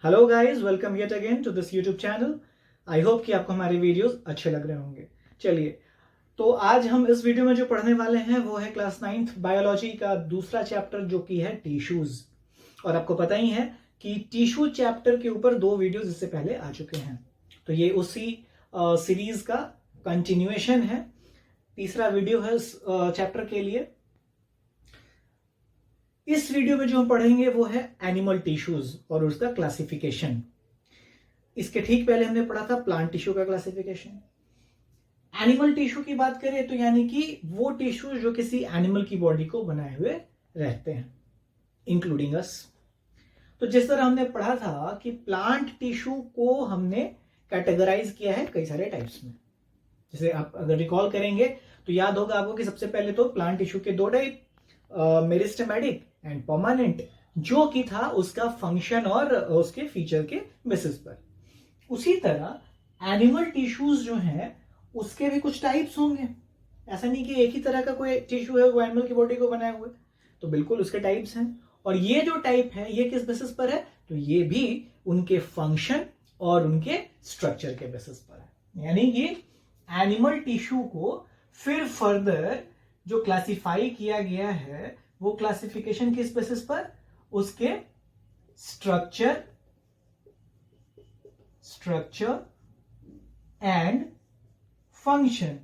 Hello guys, welcome yet again to this YouTube channel. I hope कि आपको हमारे videos अच्छे लग रहे होंगे। चलिए, तो आज हम इस वीडियो में जो पढ़ने वाले हैं वो है क्लास 9th बायोलॉजी का दूसरा चैप्टर जो कि है टिश्यूज। और आपको पता ही है कि टिश्यू चैप्टर के ऊपर 2 वीडियोस इससे पहले आ चुके हैं, तो ये उसी सीरीज का कंटिन्यूएशन है। तीसरा वीडियो है इस चैप्टर के लिए। इस वीडियो में जो हम पढ़ेंगे वो है एनिमल टिश्यूज और उसका क्लासिफिकेशन। इसके ठीक पहले हमने पढ़ा था प्लांट टिश्यू का क्लासिफिकेशन। एनिमल टिश्यू की बात करें तो यानी कि वो टिश्यू जो किसी एनिमल की बॉडी को बनाए हुए रहते हैं, इंक्लूडिंग अस। तो जिस तरह हमने पढ़ा था कि प्लांट टिश्यू को हमने कैटेगराइज किया है कई सारे टाइप्स में। जैसे आप अगर रिकॉल करेंगे तो याद होगा आपको कि सबसे पहले तो प्लांट टिश्यू के 2 टाइप, मेरिस्टेमेटिक एंड परमानेंट, जो कि था उसका फंक्शन और उसके फीचर के बेसिस पर। उसी तरह एनिमल टिश्यूज जो हैं उसके भी कुछ टाइप्स होंगे। ऐसा नहीं कि एक ही तरह का कोई टिश्यू है वो एनिमल की बॉडी को बनाए हुए, तो बिल्कुल उसके टाइप्स हैं। और ये जो टाइप है ये किस बेसिस पर है, तो ये भी उनके फंक्शन और उनके स्ट्रक्चर के बेसिस पर है। यानी कि एनिमल टिश्यू को फिर फर्दर जो क्लासिफाई किया गया है वो क्लासिफिकेशन किस बेसिस पर, उसके structure and function.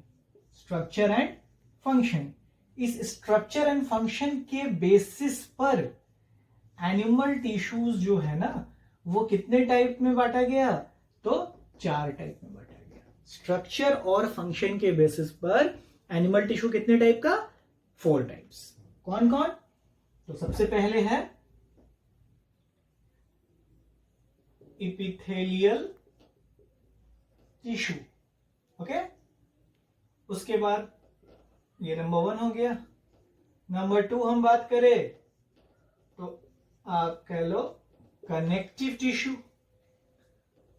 Structure and function, इस स्ट्रक्चर एंड फंक्शन के बेसिस पर एनिमल टिश्यूज जो है ना वो कितने टाइप में बांटा गया, तो 4 टाइप में बांटा गया। स्ट्रक्चर और फंक्शन के बेसिस पर एनिमल टिश्यू कितने टाइप का, 4 टाइप्स। कौन कौन, तो सबसे पहले है एपिथेलियल टिश्यू। ओके, उसके बाद ये नंबर 1 हो गया। नंबर 2 हम बात करें तो आप कह लो कनेक्टिव टिश्यू।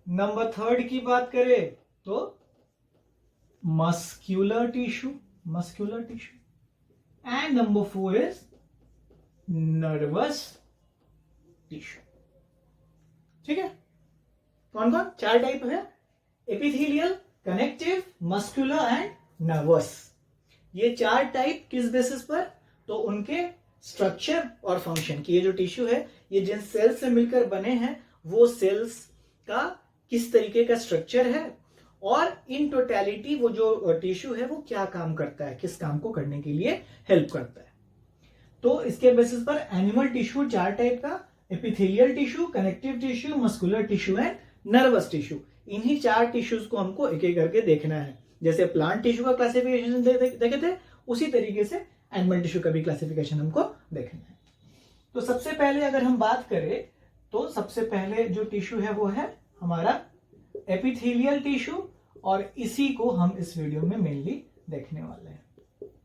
नंबर 3 की बात करें तो muscular tissue. And number 4 is nervous tissue. ठीक है, कौन कौन 4 टाइप है, epithelial, connective, muscular and nervous. ये 4 टाइप किस बेसिस पर, तो उनके स्ट्रक्चर और फंक्शन की। ये जो टिश्यू है ये जिन सेल्स से मिलकर बने हैं वो सेल्स का किस तरीके का स्ट्रक्चर है और इन टोटलिटी वो जो टिश्यू है वो क्या काम करता है, किस काम को करने के लिए हेल्प करता है। तो इसके बेसिस पर एनिमल टिश्यू 4 टाइप का, epithelial tissue, connective tissue, muscular tissue and nervous tissue. इन्हीं 4 टिश्यूज को हमको एक एक करके देखना है। जैसे प्लांट टिश्यू का क्लासिफिकेशन देखे थे उसी तरीके से एनिमल टिश्यू का भी क्लासिफिकेशन हमको देखना है। तो सबसे पहले अगर हम बात करें तो सबसे पहले जो टिश्यू है वो है हमारा एपिथेलियल टिश्यू, और इसी को हम इस वीडियो में मेनली देखने वाले हैं,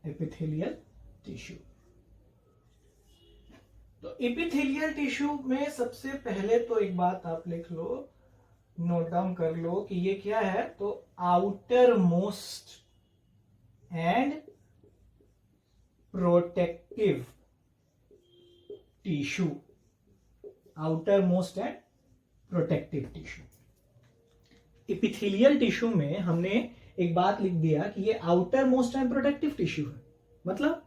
एपिथेलियल टिश्यू। तो एपिथेलियल टिश्यू में सबसे पहले तो एक बात आप लिख लो, नोट डाउन कर लो कि ये क्या है, तो outer most and protective tissue. Outer most and protective tissue. Epithelial tissue में हमने एक बात लिख दिया कि ये outer most and protective tissue है। मतलब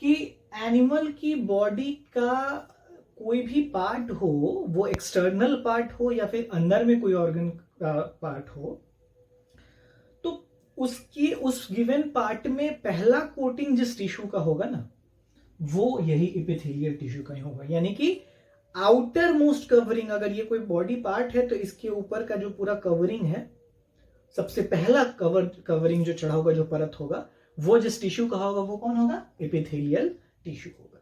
कि एनिमल की बॉडी का कोई भी पार्ट हो, वो एक्सटर्नल पार्ट हो या फिर अंदर में कोई ऑर्गन का पार्ट हो, तो उसकी उस गिवन पार्ट में पहला कोटिंग जिस टिश्यू का होगा ना वो यही एपिथेलियल टिश्यू का ही होगा। यानी कि आउटर मोस्ट कवरिंग, अगर ये कोई बॉडी पार्ट है तो इसके ऊपर का जो पूरा कवरिंग है, सबसे पहला कवरिंग जो चढ़ा होगा, जो परत होगा, वो जिस टिश्यू का होगा वो कौन होगा, एपिथेलियल टिश्यू होगा।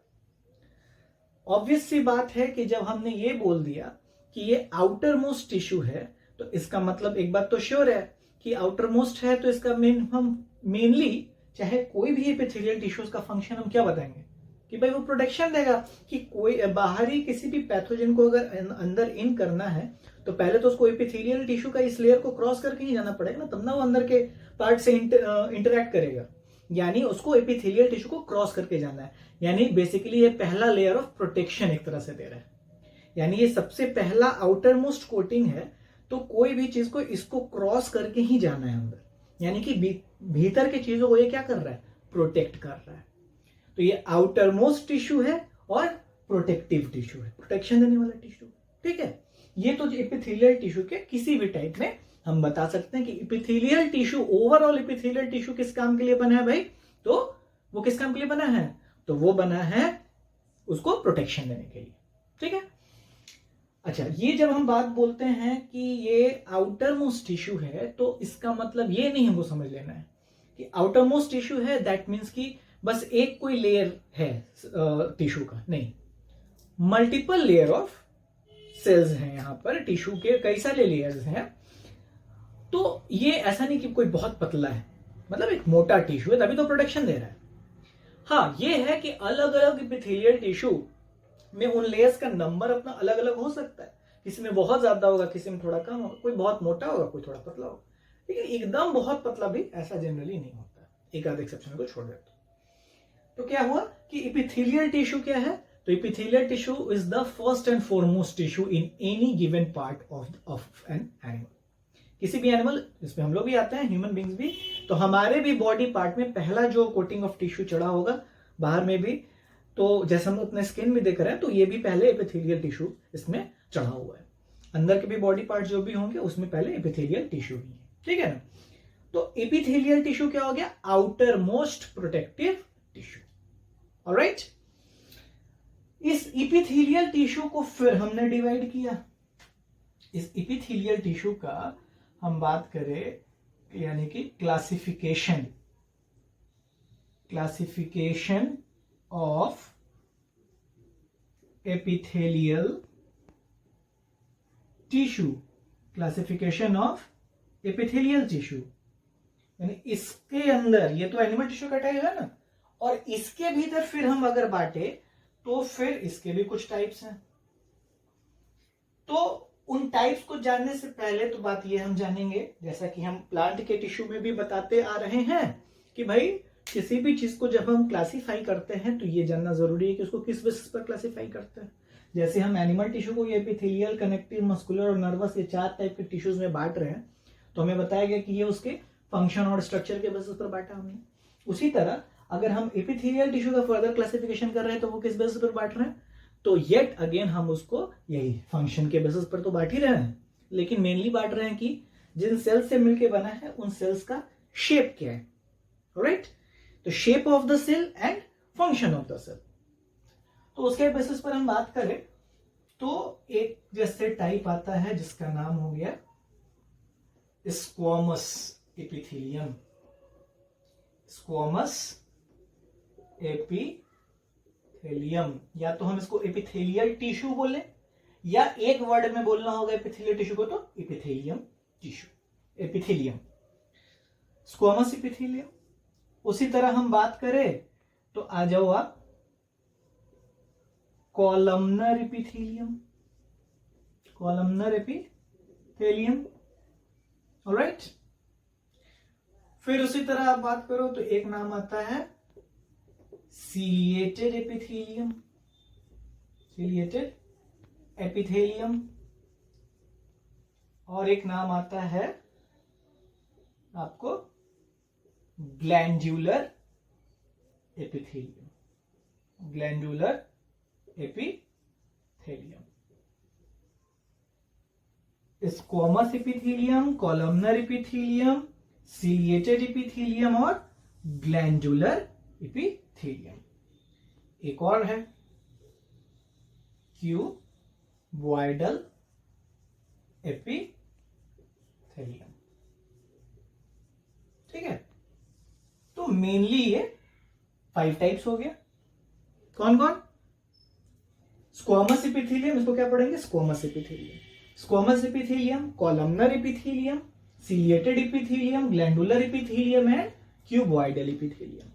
ऑब्वियस सी बात है कि जब हमने ये बोल दिया कि ये आउटर मोस्ट टिश्यू है तो इसका मतलब एक बात तो श्योर है कि आउटर मोस्ट है, तो इसका हम मेनली चाहे कोई भी एपिथेलियल टिश्यूज का फंक्शन हम क्या बताएंगे कि भाई वो प्रोटेक्शन देगा। कि कोई बाहरी किसी भी पैथोजन को अगर अंदर इन करना है तो पहले तो उसको एपिथेलियल टिश्यू का इस लेयर को क्रॉस करके ही जाना पड़ेगा ना, तब ना वो अंदर के पार्ट से इंटरैक्ट करेगा। यानी उसको एपिथेलियल टिश्यू को क्रॉस करके जाना है। यानी बेसिकली ये पहला लेयर ऑफ प्रोटेक्शन एक तरह से दे रहा है। यानी ये सबसे पहला आउटर मोस्ट कोटिंग है, तो कोई भी चीज को इसको क्रॉस करके ही जाना है अंदर, यानी कि भीतर की चीजों को ये क्या कर रहा है, प्रोटेक्ट कर रहा है। तो ये आउटर मोस्ट टिश्यू है और प्रोटेक्टिव टिश्यू है, प्रोटेक्शन देने वाला टिश्यू। ठीक है, ये तो एपिथेलियल टिश्यू के किसी भी टाइप में हम बता सकते हैं कि epithelial tissue, overall epithelial tissue किस काम के लिए बना है भाई, तो वो किस काम के लिए बना है, तो वो बना है उसको प्रोटेक्शन देने के लिए। ठीक है, अच्छा, ये जब हम बात बोलते हैं कि ये आउटर मोस्ट टिश्यू है, तो इसका मतलब ये नहीं हमको समझ लेना है कि आउटर मोस्ट टिश्यू है दैट मीन्स कि बस एक कोई लेयर है टिश्यू का, नहीं, मल्टीपल लेयर ऑफ सेल्स हैं यहाँ पर, टिश्यू के कई सारे लेयर्स हैं। तो ये ऐसा नहीं कि कोई बहुत पतला है, मतलब एक मोटा टिश्यू है तभी तो प्रोटेक्शन दे रहा है। हाँ, ये है कि अलग अलग एपिथेलियल टिश्यू में उन लेयर्स का नंबर अपना अलग अलग हो सकता है, किसी में बहुत ज्यादा होगा, किसी में थोड़ा कम होगा, कोई बहुत मोटा होगा, कोई थोड़ा पतला होगा, लेकिन एकदम बहुत पतला भी ऐसा जनरली नहीं होता, एक आध एक्सेप्शन को छोड़ देते। तो क्या हुआ कि एपिथेलियल टिश्यू क्या है, तो epithelial tissue is the first and foremost tissue in any given part of an animal. किसी भी एनिमल, जिसमें हम लोग भी आते हैं, ह्यूमन बींग्स भी, तो हमारे भी बॉडी पार्ट में पहला जो कोटिंग ऑफ टिश्यू चढ़ा होगा, बाहर में भी, तो जैसे हम अपने स्किन में देख रहे हैं, तो ये भी पहले एपिथेलियल टिश्यू इसमें चढ़ा हुआ है। अंदर के भी बॉडी पार्ट जो भी होंगे उसमें पहले एपिथेलियल टिश्यू ही है। ठीक है ना, तो एपिथेलियल टिश्यू क्या हो गया, outer most protective tissue. Alright, इस एपिथेलियल टिश्यू को फिर हमने डिवाइड किया। इस एपिथेलियल टिश्यू का हम बात करें यानी कि classification of epithelial tissue, classification of epithelial tissue, यानी इसके अंदर, ये तो एनिमल टिश्यू का टाइप है ना, और इसके भीतर फिर हम अगर बांटे तो फिर इसके भी कुछ टाइप्स हैं। तो उन टाइप्स को जानने से पहले तो बात ये हम जानेंगे, जैसा कि हम प्लांट के टिश्यू में भी बताते आ रहे हैं कि भाई किसी भी चीज को जब हम क्लासिफाई करते हैं तो ये जानना जरूरी है कि उसको किस बेसिस पर क्लासिफाई करते हैं। जैसे हम एनिमल टिश्यू को एपिथेलियल, कनेक्टिव, मस्कुलर और नर्वस, ये 4 टाइप के टिश्यूज में बांट रहे हैं, तो हमें बताया गया कि ये उसके फंक्शन और स्ट्रक्चर के बेसिस पर बांटा हमने। उसी तरह अगर हम एपिथेलियल टिश्यू का फर्दर क्लासिफिकेशन कर रहे हैं तो वो किस बेसिस पर बांट रहे हैं, तो येट अगेन हम उसको यही फंक्शन के बेसिस पर तो बांट ही रहे हैं, लेकिन मेनली बांट रहे हैं कि जिन सेल्स से मिलकर बना है उन सेल्स का शेप क्या है। राइट, तो shape of the cell and function of the cell. तो उसके बेसिस पर हम बात करें तो एक जैसे टाइप आता है जिसका नाम हो गया स्क्वैमस एपिथेलियम। स्क्वैमस एपिथेलियम, या तो हम इसको एपिथेलियल टिश्यू बोले, या एक वर्ड में बोलना होगा एपिथेलियल टिश्यू को तो epithelium tissue, epithelium, squamous epithelium. उसी तरह हम बात करें तो आ जाओ आप columnar epithelium, columnar epithelium. Alright, फिर उसी तरह आप बात करो तो एक नाम आता है सीलिएटेड एपिथेलियम, सीलिएटेड एपिथेलियम, और एक नाम आता है आपको glandular epithelium, glandular epithelium. Squamous epithelium, columnar epithelium, ciliated epithelium और ग्लैंडुलर एपिथेलियम। एक और है क्यूबॉइडल एपिथेलियम। ठीक है, तो मेनली ये 5 टाइप्स हो गया। कौन कौन? स्क्वैमस एपिथेलियम, इसको क्या पढ़ेंगे, squamous epithelium, squamous epithelium, columnar epithelium, ciliated epithelium, glandular epithelium and cuboidal epithelium.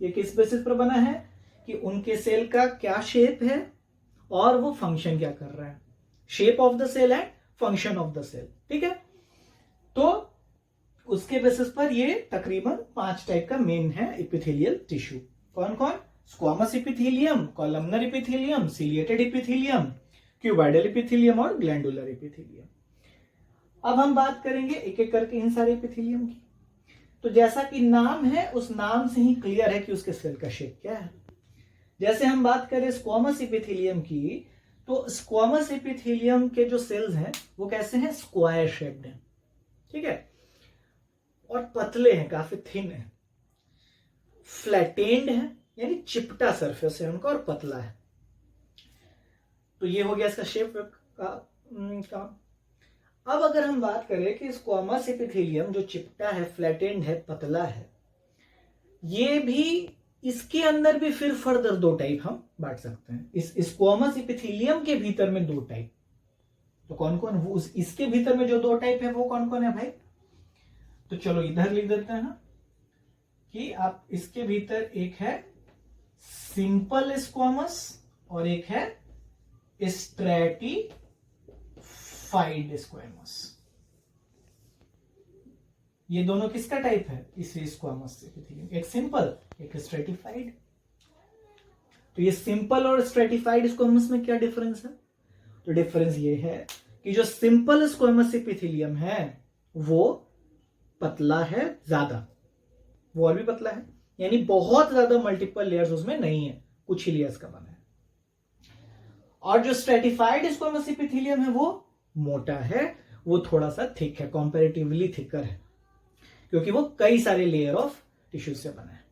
ये किस बेसिस पर बना है कि उनके सेल का क्या शेप है और वो फंक्शन क्या कर रहा है, shape of the cell and function of the cell. ठीक है, तो उसके बेसिस पर ये तकरीबन 5 टाइप का मेन है एपिथेलियल टिश्यू। कौन कौन? Squamous epithelium, columnar epithelium, ciliated epithelium, cuboidal epithelium और ग्लैंडुलर एपिथेलियम। अब हम बात करेंगे एक एक करके इन सारे एपिथेलियम की। तो जैसा कि नाम है, उस नाम से ही क्लियर है कि उसके सेल का शेप क्या है। जैसे हम बात करें स्क्वामस एपिथेलियम की, तो स्क्वामस एपिथेलियम के जो सेल्स हैं वो कैसे हैं, स्क्वायर शेप्ड हैं, ठीक है, और पतले हैं, काफी थिन है, फ्लैटेंड है, यानी चिपटा सरफेस है उनका और पतला है। तो ये हो गया इसका शेप का काम। अब अगर हम बात करें कि स्क्वामस एपिथेलियम जो चिपटा है, फ्लैटेंड है, पतला है, ये भी, इसके अंदर भी फिर फर्दर दो टाइप हम बांट सकते हैं। इस स्क्वामस एपिथेलियम के भीतर में दो टाइप, तो कौन कौन, वो इसके भीतर में जो दो टाइप है वो कौन कौन है भाई? तो चलो इधर लिख देते हैं कि आप इसके भीतर एक है सिंपल स्क्वामस और एक है स्ट्रैटिफाइड स्क्वामस। ये दोनों किसका टाइप है? इस स्क्वामस एपिथेलियम, एक सिंपल एक स्ट्रैटिफाइड। तो ये सिंपल और स्ट्रैटिफाइड स्क्वामस में क्या डिफरेंस है? तो डिफरेंस ये है कि जो सिंपल स्क्वामस एपिथेलियम है वो पतला है ज्यादा, वो और भी पतला है, यानी बहुत ज्यादा मल्टीपल लेयर्स उसमें नहीं है, कुछ ही लेयर्स का बना है। और जो स्ट्रैटिफाइड स्क्वामस एपिथेलियम है वो मोटा है, वो थोड़ा सा थिक है, कंपैरेटिवली थिकर है, क्योंकि वो कई सारे लेयर ऑफ टिश्यू से बना है।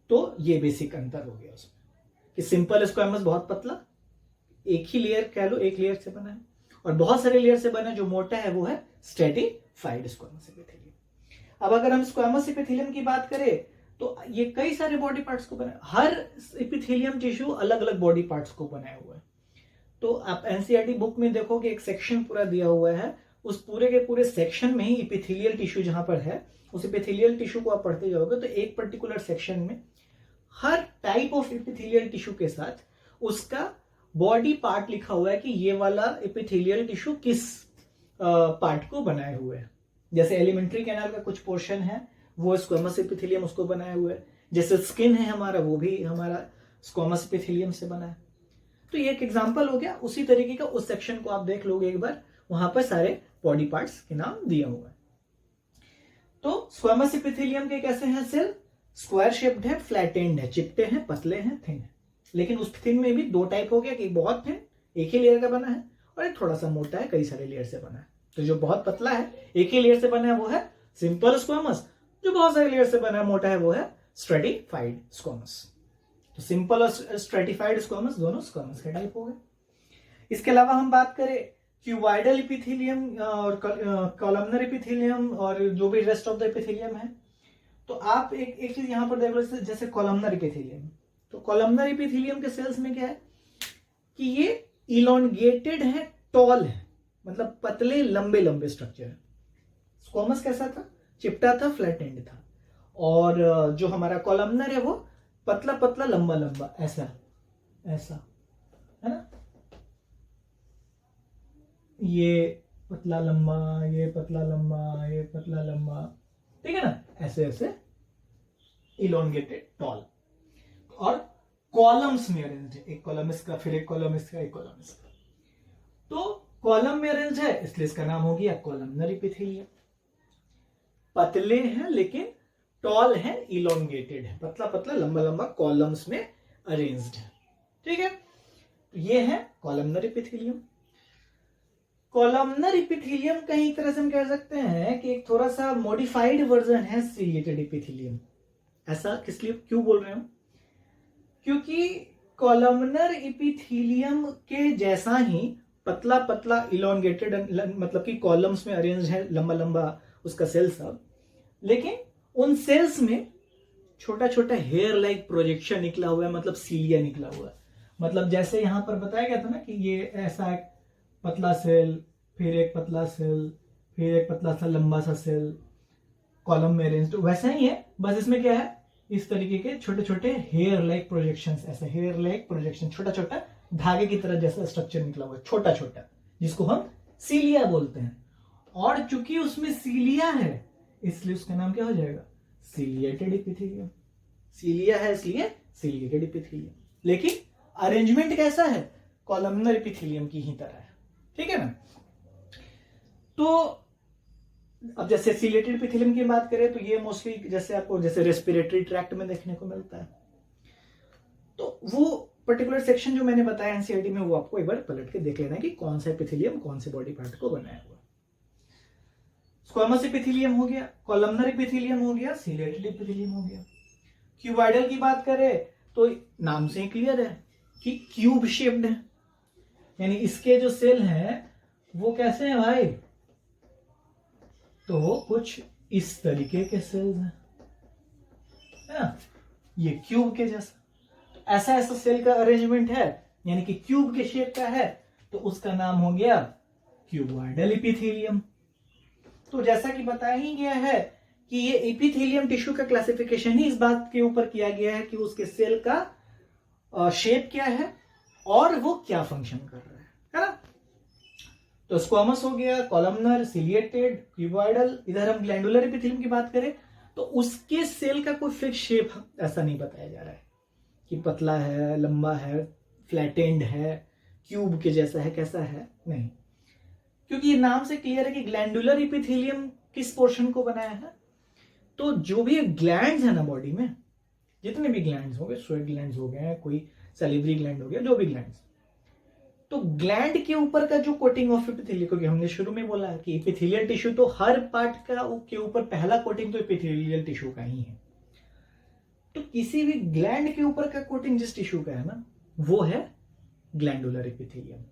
तो ये बेसिक अंतर हो गया उसमें कि सिंपल स्क्वामस बहुत पतला, एक ही लेयर कह लो, एक लेयर से बना है, और बहुत सारे लेयर से बना है जो मोटा है वो है स्ट्रैटिफाइड स्क्वामस एपिथेलियम। अब अगर हम स्क्वामस एपिथेलियम की बात करें तो ये कई सारे बॉडी पार्ट्स को बनाए, हर एपिथेलियम टिश्यू अलग अलग बॉडी पार्ट्स को बनाया हुआ है। तो आप एनसीईआरटी बुक में देखोगे एक सेक्शन पूरा दिया हुआ है, उस पूरे के पूरे सेक्शन में ही एपिथेलियल टिश्यू जहां पर है, उस एपिथेलियल टिश्यू को आप पढ़ते जाओगे तो एक पर्टिकुलर सेक्शन में हर टाइप ऑफ एपिथेलियल टिश्यू के साथ उसका बॉडी पार्ट लिखा हुआ है कि ये वाला एपिथेलियल टिश्यू किस पार्ट को बनाए हुए है। जैसे एलिमेंट्री कैनाल का कुछ पोर्शन है वो स्क्वामस एपिथेलियम उसको बनाए हुए है, जैसे स्किन है हमारा वो भी हमारा स्क्वामस एपिथेलियम से बना है। तो ये एक एग्जांपल हो गया, उसी तरीके का उस सेक्शन को आप देख लोगे एक बार, वहां पर सारे बॉडी पार्ट्स के नाम दिया हुआ है। तो स्क्वामस एपिथेलियम के कैसे हैं सेल? स्क्वायर शेप्ड है, फ्लैटेंड है, चिपटे हैं, पतले हैं, थिन है। लेकिन उस थिन में भी दो टाइप हो गया कि बहुत थिन एक ही लेयर का बना है और एक थोड़ा सा मोटा है, कई सारे लेयर से बना है। तो जो बहुत पतला है एक ही लेयर से बना है वो है सिंपल स्क्वामस, जो बहुत सारे लेयर से बना है मोटा है वो है स्ट्रैटिफाइड स्क्वामस। तो सिंपल और स्ट्रैटिफाइड स्क्वामस दोनों स्क्वामस के टाइप हो गए। इसके अलावा हम बात करें क्यूबॉइडल एपिथेलियम और कॉलमनर एपिथेलियम और जो भी रेस्ट ऑफ द एपिथेलियम है, तो आप एक चीज यहां पर देख लो, जैसे कॉलमनर एपिथेलियम। तो कॉलमनर एपिथेलियम के सेल्स में क्या है कि ये इलोंगेटेड है, टॉल है, मतलब पतले लंबे लंबे स्ट्रक्चर है। स्क्वामस कैसा था? चिपटा था, फ्लैटेंड था, और जो हमारा कॉलमनर है वो पतला पतला लंबा लंबा, ऐसा ऐसा है ना, ये पतला लंबा, ये पतला लंबा, ये पतला लंबा, ठीक है ना, ऐसे ऐसे इलोंगेटेड टॉल, और कॉलम्स में अरेंज है, एक कॉलम इसका, फिर एक कॉलम इसका, एक कॉलम इसका। तो कॉलम में अरेंज है इसलिए इसका नाम हो गया कॉलमनर एपिथेलियम। पतले हैं लेकिन टॉल है, इलोंगेटेड है, पतला पतला लंबा लंबा, कॉलम्स में अरेंज्ड है, ठीक है। तो ये है कॉलमनर एपिथेलियम। कॉलमनर एपिथेलियम कहीं तरह से हम कह सकते हैं कि एक थोड़ा सा मॉडिफाइड वर्जन है सिलिएटेड एपिथेलियम। ऐसा किस लिए, क्यों बोल रहे हो? क्योंकि कॉलमनर एपिथेलियम के जैसा ही पतला पतला इलोंगेटेड, मतलब कि कॉलम्स में अरेंज है, लंबा लंबा उसका सेल सब, लेकिन उन सेल्स में छोटा छोटा हेयर लाइक प्रोजेक्शन निकला हुआ है, मतलब सीलिया निकला हुआ है। मतलब जैसे यहां पर बताया गया था ना कि ये ऐसा एक पतला सेल, फिर एक पतला सेल, फिर एक पतला सा लंबा सा सेल कॉलम में अरेंज्ड, वैसा ही है, बस इसमें क्या है, इस तरीके के छोटे छोटे हेयर लाइक प्रोजेक्शंस, ऐसे हेयर लाइक प्रोजेक्शन, छोटा छोटा धागे की तरह जैसा स्ट्रक्चर निकला हुआ है, छोटा छोटा, जिसको हम सीलिया बोलते हैं। और चूंकि उसमें सीलिया है इसलिए उसका नाम क्या हो जाएगा? Ciliated epithelium. सीलिया है इसलिए सीलिएटेड एपिथेलियम। लेकिन अरेंजमेंट कैसा है? कॉलमनर एपिथेलियम की ही तरह है, ठीक है ना। तो अब जैसे सिलेटेड एपिथेलियम की बात करें तो ये मोस्टली जैसे आपको जैसे रेस्पिरेटरी ट्रैक्ट में देखने को मिलता है। तो वो पर्टिकुलर सेक्शन जो मैंने बताया एनसीईआरटी में, वो आपको एक बार पलट के देख लेना है कि कौन सा एपिथेलियम कौन से बॉडी पार्ट को बनाया हुआ। स्क्वामस एपिथेलियम हो गया, कॉलमनर एपिथेलियम हो गया, सिलेटेड एपिथेलियम हो गया। क्यूबॉइडल की बात करें तो नाम से क्लियर है कि क्यूब शेप्ड है, यानी इसके जो सेल हैं वो कैसे हैं भाई, तो कुछ इस तरीके के सेल्स हैं, है ना, ये क्यूब के जैसा। तो ऐसा ऐसा सेल का अरेंजमेंट है, यानी कि क्यूब के शेप का है, तो उसका नाम हो गया क्यूबॉइडल एपिथेलियम। तो जैसा कि बताया ही गया है कि ये एपिथेलियम टिश्यू का क्लासिफिकेशन ही इस बात के ऊपर किया गया है कि उसके सेल का शेप क्या है और वो क्या फंक्शन कर रहा है ना। तो स्क्वामस हो गया, कॉलमनर, सिलिएटेड, क्यूबॉइडल। इधर हम ग्लैंडुलर एपिथेलियम की बात करें तो उसके सेल का कोई फिक्स शेप ऐसा नहीं बताया जा रहा है कि पतला है, लंबा है, फ्लैटेंड है, क्यूब के जैसा है, कैसा है, नहीं। क्योंकि ये नाम से क्लियर है कि ग्लैंडुलर एपिथेलियम किस पोर्शन को बनाया है, तो जो भी ग्लैंड्स है ना बॉडी में, जितने भी ग्लैंड्स हो गए, स्वेट ग्लैंड्स हो गए, कोई सैलिवरी ग्लैंड हो गया, जो भी ग्लैंड्स, तो ग्लैंड के ऊपर का जो कोटिंग ऑफ एपिथेलियम, क्योंकि हमने शुरू में बोला है कि एपिथेलियल टिश्यू तो हर पार्ट का के ऊपर पहला कोटिंग तो एपिथेलियल टिश्यू का ही है। तो किसी भी ग्लैंड के ऊपर का कोटिंग जिस टिश्यू का है ना, वो है ग्लैंडुलर एपिथेलियम।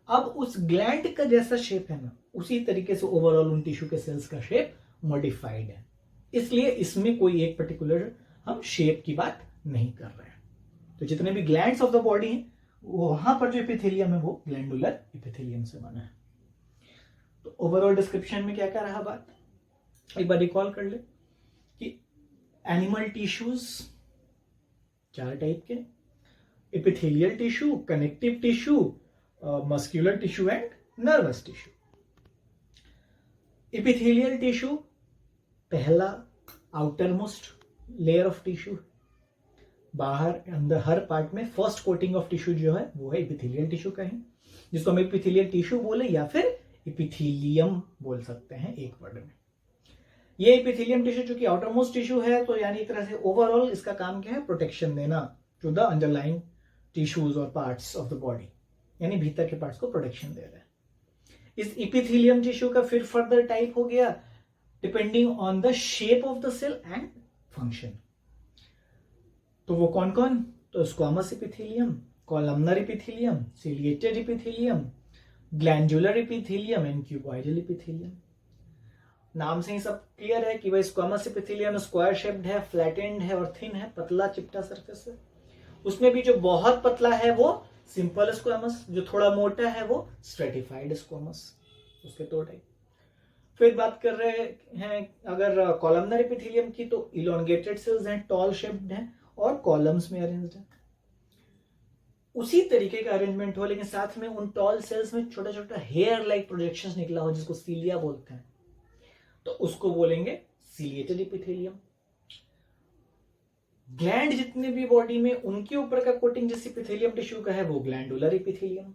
अब उस ग्लैंड का जैसा शेप है ना, उसी तरीके से ओवरऑल उन टिश्यू के सेल्स का शेप मॉडिफाइड है, इसलिए इसमें कोई एक पर्टिकुलर हम शेप की बात नहीं कर रहे हैं। तो जितने भी ग्लैंड्स ऑफ द बॉडी हैं, वहां पर जो एपिथेलियम है वो ग्लैंडुलर एपिथेलियम से बना है। तो ओवरऑल डिस्क्रिप्शन में क्या क्या रहा बात, एक बार रिकॉल कर ले कि एनिमल टिश्यूज 4 टाइप के, epithelial tissue, connective tissue, muscular tissue and nervous tissue. Epithelial tissue पहला outer most layer of tissue, बाहर अंदर हर पार्ट में फर्स्ट कोटिंग ऑफ टिश्यू जो है वो है एपिथेलियल टिश्यू का ही, जिसको हम एपिथेलियल टिश्यू बोले या फिर एपिथेलियम बोल सकते हैं एक वर्ड में। ये एपिथेलियम टिश्यू जो कि आउटर मोस्ट टिश्यू है, तो यानी एक तरह से ओवरऑल इसका काम क्या है, प्रोटेक्शन देना टू द अंडरलाइंग टिश्यूज और पार्ट्स ऑफ द बॉडी, यानी भीतर के पार्ट्स को प्रोटेक्शन दे रहा है। इस एपिथेलियम टिश्यू का फिर फर्दर टाइप हो गया depending on the shape of the cell and function. तो वो कौन कौन, तो squamous epithelium, columnar epithelium, ciliated epithelium, glandular epithelium and cuboidal epithelium. नाम से ही सब क्लियर है कि भाई स्क्वामस एपिथेलियम स्क्वायर शेप्ड है, फ्लैटेंड है और थिन है, पतला चिपटा सरफेस है। उसमें भी जो बहुत पतला है वो सिंपल स्क्वामस, जो थोड़ा मोटा है वो स्ट्रेटिफाइड स्क्वामस, उसके 2 टाइप। फिर बात कर रहे हैं अगर कॉलमनर एपिथेलियम की, तो इलोंगेटेड सेल्स हैं, टॉल शेप्ड हैं और कॉलम्स में अरेंज्ड है। उसी तरीके का अरेंजमेंट हो, लेकिन साथ में उन टॉल सेल्स में छोटा छोटा हेयर लाइक प्रोजेक्शंस निकला हो, जिसको सीलिया बोलते हैं, तो उसको बोलेंगे सिलिएटेड एपिथेलियम। ग्लैंड जितने भी बॉडी में उनके ऊपर का कोटिंग जिस एपिथेलियम टिश्यू का है वो ग्लैंडुलर एपिथेलियम,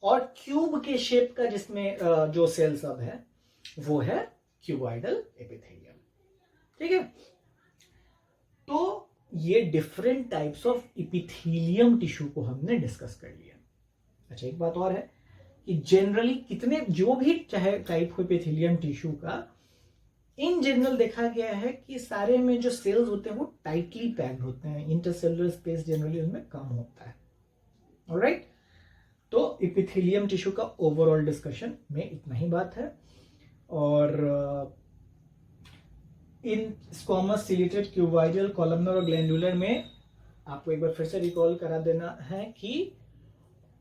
और क्यूब के शेप का जिसमें जो सेल सब है वो है क्यूबॉइडल एपिथेलियम, ठीक है। तो ये different types of epithelium tissue को हमने डिस्कस कर लिया। अच्छा, एक बात और है कि जनरली कितने जो भी चाहे टाइप हो एपिथेलियम टिश्यू का, इन जनरल देखा गया है कि सारे में जो सेल्स होते हैं वो टाइटली पैक्ड होते हैं, इंटरसेलुलर स्पेस जनरली उनमें कम होता है। ऑलराइट, तो एपिथेलियम टिश्यू का ओवरऑल डिस्कशन में इतना ही बात है। और इन स्क्वामस, सिलिएटेड, क्यूबॉइडल, कॉलमनर और ग्लैंडुलर में आपको एक बार फिर से रिकॉल करा देना है कि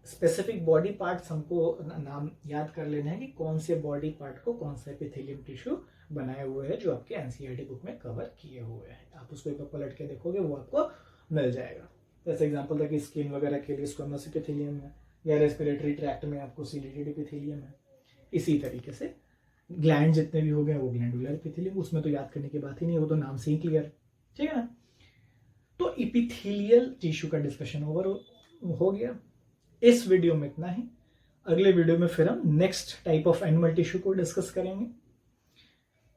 स्पेसिफिक बॉडी पार्ट्स हमको नाम याद कर लेना है कि कौन से बॉडी पार्ट को कौन सा एपिथेलियम टिश्यू बनाए हुए हैं, जो आपके एनसीईआरटी बुक में कवर किए हुए हैं। आप उसको एक बार पलट के देखोगे वो आपको मिल जाएगा। जैसे एग्जांपल था कि स्किन वगैरह के लिए स्क्वामस एपिथेलियम है, या रेस्पिरेटरी ट्रैक्ट में आपको सिलिएटेड एपिथेलियम है। इसी तरीके से ग्लैंड जितने भी हो गए वो ग्लैंडुलर एपिथेलियम, उसमें तो याद करने की बात ही नहीं, वो तो नाम से ही क्लियर है, ठीक है ना। तो एपिथेलियल टिश्यू का डिस्कशन ओवर हो गया। इस वीडियो में इतना ही। अगले वीडियो में फिर हम next type of animal tissue को डिस्कस करेंगे।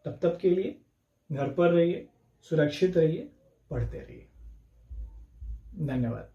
तब तक के लिए घर पर रहिए, सुरक्षित रहिए, पढ़ते रहिए। धन्यवाद।